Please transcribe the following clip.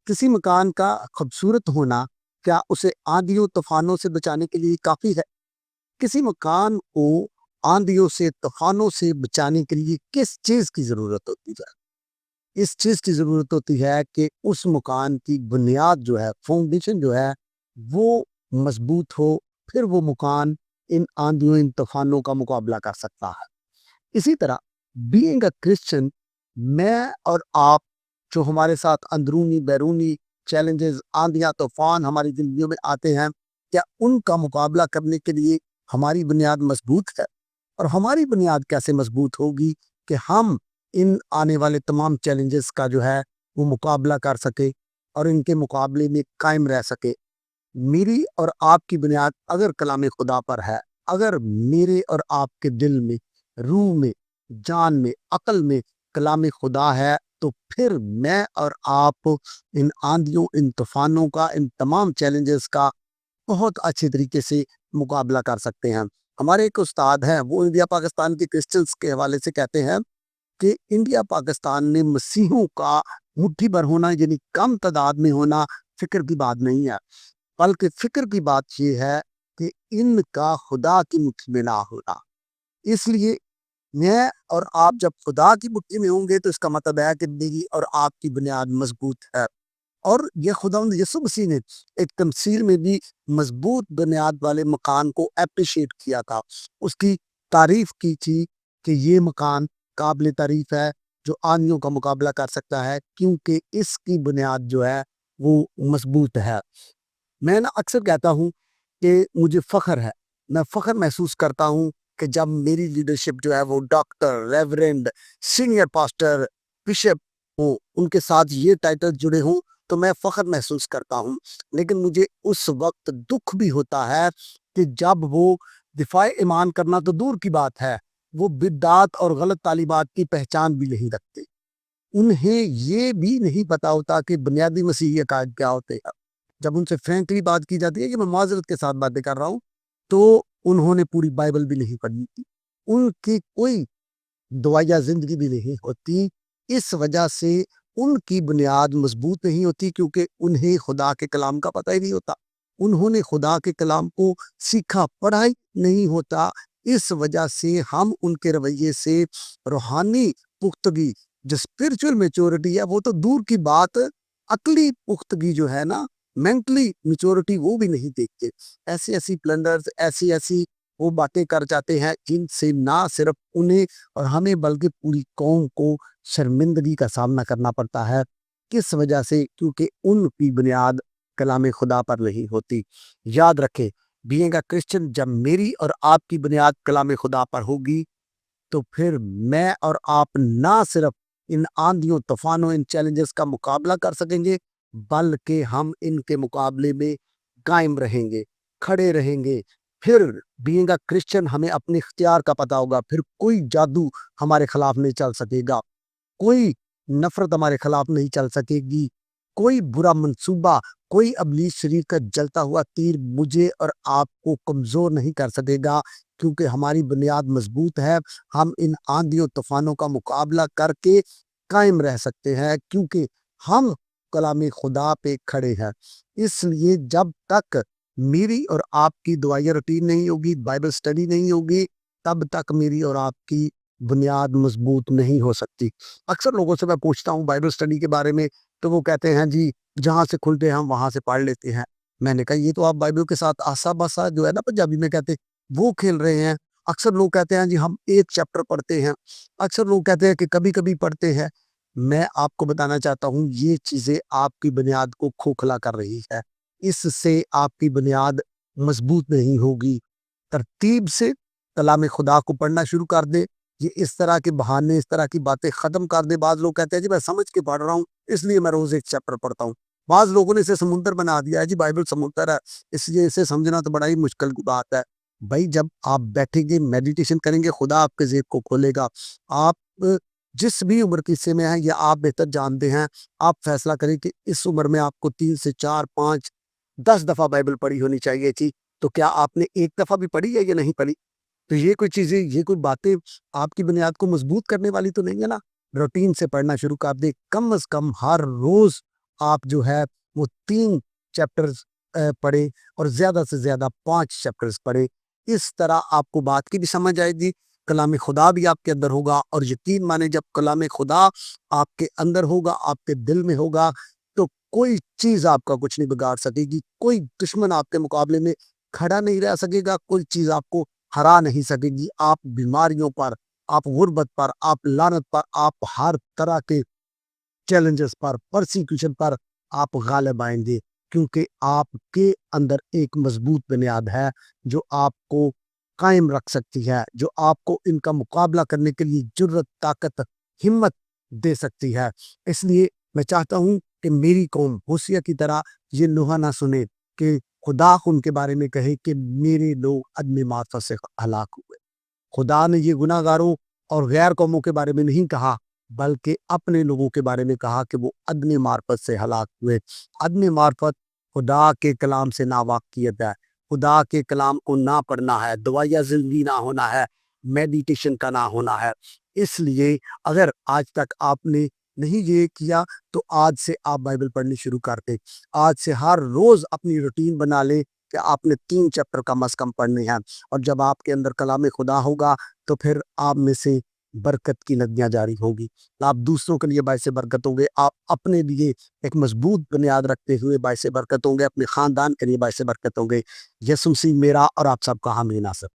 किसी मकान का खूबसूरत होना क्या उसे आंधियों तूफानों से बचाने के लिए काफी है? किसी मकान को आंधियों से तूफानों से बचाने के लिए किस चीज की जरूरत होती है? इस चीज की जरूरत होती है कि उस मकान की बुनियाद जो है, फाउंडेशन जो है, वो मजबूत हो। फिर वो मकान इन आंधियों इन तूफानों का मुकाबला कर सकता है। इसी तरह बीइंग अ क्रिश्चियन, मैं और आप जो हमारे साथ अंदरूनी बैरूनी चैलेंजेस, आंधियां तूफान हमारी जिंदगियों में आते हैं, क्या उनका मुकाबला करने के लिए हमारी बुनियाद मजबूत है? और हमारी बुनियाद कैसे मजबूत होगी कि हम इन आने वाले तमाम चैलेंजेस का जो है वो मुकाबला कर सके और इनके मुकाबले में कायम रह सके। मेरी और आपकी बुनियाद अगर कलाम खुदा पर है, अगर मेरे और आपके दिल में, रूह में, जान में, अकल में कलाम खुदा है, तो फिर मैं और आप इन आंधियों, इन तूफानों का, इन तमाम चैलेंजेस का बहुत अच्छे तरीके से मुकाबला कर सकते हैं। हमारे एक उस्ताद हैं, वो इंडिया पाकिस्तान के क्रिश्चियंस के हवाले से कहते हैं कि इंडिया पाकिस्तान में मसीहों का मुट्ठी भर होना, यानी कम तादाद में होना, फिक्र की बात नहीं है, बल्कि फिक्र की बात यह है कि इनका खुदा की मुट्ठी में ना होना। इसलिए मैं और आप जब खुदा की मुट्ठी में होंगे, तो इसका मतलब है कि मेरी और आपकी बुनियाद मजबूत है। और ये खुदावंद यीशु मसीह ने एक तमसील में भी मजबूत बुनियाद वाले मकान को अप्रिशिएट किया था, उसकी तारीफ की थी कि ये मकान काबिल तारीफ है, जो आंधियों का मुकाबला कर सकता है, क्योंकि इसकी बुनियाद जो है वो मजबूत है। मैं ना अक्सर कहता हूँ कि मुझे फ़ख्र है, मैं फ़ख्र महसूस करता हूँ कि जब मेरी लीडरशिप जो है वो doctor, reverend, senior pastor, bishop हो, उनके साथ ये टाइटल जुड़े हों, तो मैं फ़ख्र महसूस करता हूँ। लेकिन मुझे उस वक़्त दुःख भी होता है कि जब वो दिफ़ाए ईमान करना तो दूर की बात है, वो बिदअत और गलत तालीमात की पहचान भी नहीं रखते। उन्हें ये भी नहीं पता होता कि बुनियादी मसीही अकायद क्या होते हैं। जब उनसे फ्रैंकली बात की जाती है कि मैं माज़रत के साथ बातें कर रहा हूँ, तो उन्होंने पूरी बाइबल भी नहीं पढ़ी थी। उनकी कोई दुआया ज़िंदगी भी नहीं होती। इस वजह से उनकी बुनियाद मज़बूत नहीं होती, क्योंकि उन्हें खुदा के कलाम का पता ही नहीं होता। उन्होंने खुदा के कलाम को सीखा, पढ़ा ही नहीं होता। इस वजह से हम उनके रवैये से रूहानी पुख्तगी, जो स्पिरिचुअल मैच्योरिटी है, वो तो दूर की बात, अक़ली पुख्तगी जो है ना, मेंटली मैच्योरिटी, वो भी नहीं देखते। ऐसी-ऐसी ब्लंडर्स, ऐसी-ऐसी वो बातें कर जाते हैं, जिनसे ना सिर्फ़ उन्हें और हमें बल्कि पूरी कौम को शर्मिंदगी का सामना करना पड़ता है। किस वजह से? क्योंकि उनकी बुनियाद कलाम खुदा पर नहीं होती। याद रखें, बीइंग अ क्रिश्चियन, जब मेरी और आपकी बुनियाद कलाम खुदा पर होगी, तो फिर मैं और आप ना सिर्फ इन आंधियों, तूफानों, इन चैलेंजेस का मुकाबला कर सकेंगे, बल्कि हम इनके मुकाबले में कायम रहेंगे, खड़े रहेंगे। फिर बीइंग अ क्रिश्चियन हमें अपने इख्तियार का पता होगा, फिर कोई जादू हमारे खिलाफ नहीं चल सकेगा, कोई नफ़रत हमारे खिलाफ नहीं चल सकेगी, कोई बुरा मंसूबा, कोई इब्लीस शरीर का जलता हुआ तीर मुझे और आपको कमज़ोर नहीं कर सकेगा, क्योंकि हमारी बुनियाद मज़बूत है। हम इन आंधियों, तूफ़ानों का मुकाबला करके कायम रह सकते हैं, क्योंकि हम कलाम खुदा पे खड़े हैं। इसलिए जब तक मेरी और आपकी दुआया रूटीन नहीं होगी, बाइबल स्टडी नहीं होगी, तब तक मेरी और आपकी बुनियाद मज़बूत नहीं हो सकती। अक्सर लोगों से मैं पूछता हूँ बाइबल स्टडी के बारे में, तो वो कहते हैं जी, जहाँ से खुलते हैं हम वहाँ से पढ़ लेते हैं। मैंने कहा ये तो आप बाइबल के साथ आसा-पासा, जो है ना पंजाबी में कहते, वो खेल रहे हैं। अक्सर लोग कहते हैं जी हम एक चैप्टर पढ़ते हैं। अक्सर लोग कहते हैं कि कभी-कभी पढ़ते हैं। मैं आपको बताना चाहता हूँ, ये चीज़ें आपकी बुनियाद को खोखला कर रही है। इससे आपकी बुनियाद मज़बूत नहीं होगी। तरतीब से कलाम खुदा को पढ़ना शुरू कर दें। ये इस तरह के बहाने, इस तरह की बातें ख़त्म कर दें। बाज़ लोग कहते हैं जी मैं समझ के पढ़ रहा हूँ, इसलिए मैं रोज़ एक चैप्टर पढ़ता हूँ। बाज़ लोगों ने इसे समुंदर बना दिया है जी, बाइबल समुंदर है, इसलिए इसे समझना तो बड़ा ही मुश्किल की बात है। भई जब आप बैठेंगे, मेडिटेशन करेंगे, खुदा आपके ज़ेहन को खोलेगा। आप जिस भी उम्र के हिस्से में हैं, या आप बेहतर जानते हैं, आप फ़ैसला करें कि इस उम्र में आपको 3 से 4, 5, 10 दफ़ा बाइबल पढ़ी होनी चाहिए थी। तो क्या आपने एक दफ़ा भी पढ़ी है या नहीं पढ़ी? तो ये कोई चीज़ें, ये कोई बातें आपकी बुनियाद को मजबूत करने वाली तो नहीं है ना? रूटीन से पढ़ना शुरू कर दें, कम से कम हर रोज़ آپ جو ہے وہ 3 چیپٹرز پڑھیں اور زیادہ سے زیادہ 5 چیپٹرز پڑھیں۔ اس طرح آپ کو بات کی بھی سمجھ آئے گی، کلام خدا بھی آپ کے اندر ہوگا، اور یقین مانے جب کلام خدا آپ کے اندر ہوگا، آپ کے دل میں ہوگا، تو کوئی چیز آپ کا کچھ نہیں بگاڑ سکے گی، کوئی دشمن آپ کے مقابلے میں کھڑا نہیں رہ سکے گا، کوئی چیز آپ کو ہرا نہیں سکے گی۔ آپ بیماریوں پر، آپ غربت پر، آپ لعنت پر، آپ ہر طرح کے چیلنجز پر، پرسیکیوشن پر آپ غالب آئیں گے، کیونکہ آپ کے اندر ایک مضبوط بنیاد ہے جو آپ کو قائم رکھ سکتی ہے، جو آپ کو ان کا مقابلہ کرنے کے لیے جرت، طاقت، ہمت دے سکتی ہے۔ اس لیے میں چاہتا ہوں کہ میری قوم ہوشیہ کی طرح یہ نوحہ نہ سنے کہ خدا ان کے بارے میں کہے کہ میرے لوگ عدم معرفت سے ہلاک ہوئے۔ خدا نے یہ گناہ گاروں اور غیر قوموں کے بارے میں نہیں کہا، بلکہ اپنے لوگوں کے بارے میں کہا کہ وہ عدم معرفت سے ہلاک ہوئے۔ عدم معرفت خدا کے کلام سے ناواقفیت ہے، خدا کے کلام کو نہ پڑھنا ہے، دوائیا زندگی نہ ہونا ہے، میڈیٹیشن کا نہ ہونا ہے۔ اس لیے اگر آج تک آپ نے نہیں یہ کیا تو آج سے آپ بائبل پڑھنی شروع کر دیں۔ آج سے ہر روز اپنی روٹین بنا لیں کہ آپ نے 3 چیپٹر کم از کم پڑھنے ہیں، اور جب آپ کے اندر کلام خدا ہوگا تو پھر آپ میں سے برکت کی ندیاں جاری ہوگی۔ آپ دوسروں کے لیے باعث برکت ہوں گے، آپ اپنے لیے ایک مضبوط بنیاد رکھتے ہوئے باعث برکت ہوں گے، اپنے خاندان کے لیے باعث برکت ہوں گے۔ یسوع مسیح میرا اور آپ سب کا حامی ناصر۔